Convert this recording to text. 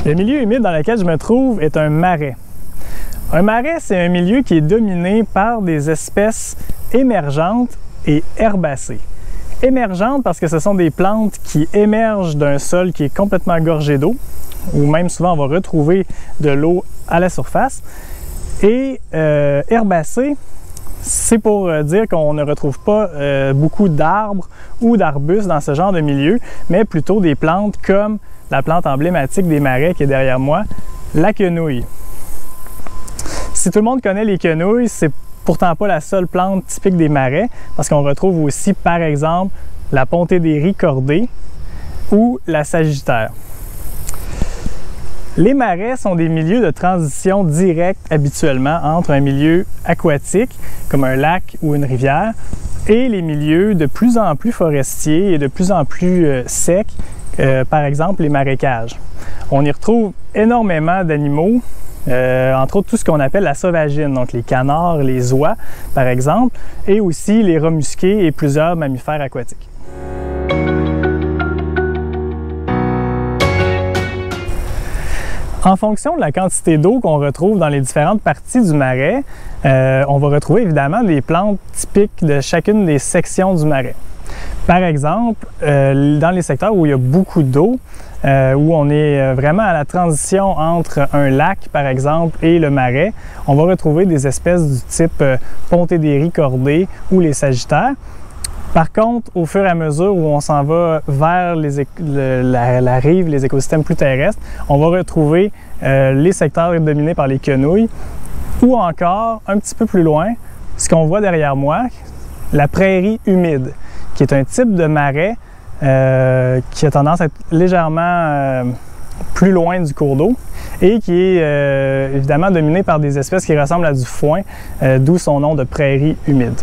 Le milieu humide dans lequel je me trouve est un marais. Un marais, c'est un milieu qui est dominé par des espèces émergentes et herbacées. Émergentes parce que ce sont des plantes qui émergent d'un sol qui est complètement gorgé d'eau, ou même souvent on va retrouver de l'eau à la surface. Et herbacées, c'est pour dire qu'on ne retrouve pas beaucoup d'arbres ou d'arbustes dans ce genre de milieu, mais plutôt des plantes comme la plante emblématique des marais qui est derrière moi, la quenouille. Si tout le monde connaît les quenouilles, c'est pourtant pas la seule plante typique des marais, parce qu'on retrouve aussi, par exemple, la pontée-des-riz cordée ou la sagittaire. Les marais sont des milieux de transition directe habituellement entre un milieu aquatique, comme un lac ou une rivière, et les milieux de plus en plus forestiers et de plus en plus secs, par exemple les marécages. On y retrouve énormément d'animaux, entre autres tout ce qu'on appelle la sauvagine, donc les canards, les oies par exemple, et aussi les rats musqués et plusieurs mammifères aquatiques. En fonction de la quantité d'eau qu'on retrouve dans les différentes parties du marais, on va retrouver évidemment des plantes typiques de chacune des sections du marais. Par exemple, dans les secteurs où il y a beaucoup d'eau, où on est vraiment à la transition entre un lac, par exemple, et le marais, on va retrouver des espèces du type pontée-des-riz cordée ou les sagittaires. Par contre, au fur et à mesure où on s'en va vers la rive, les écosystèmes plus terrestres, on va retrouver les secteurs dominés par les quenouilles ou encore, un petit peu plus loin, ce qu'on voit derrière moi, la prairie humide, qui est un type de marais qui a tendance à être légèrement plus loin du cours d'eau et qui est évidemment dominé par des espèces qui ressemblent à du foin, d'où son nom de prairie humide.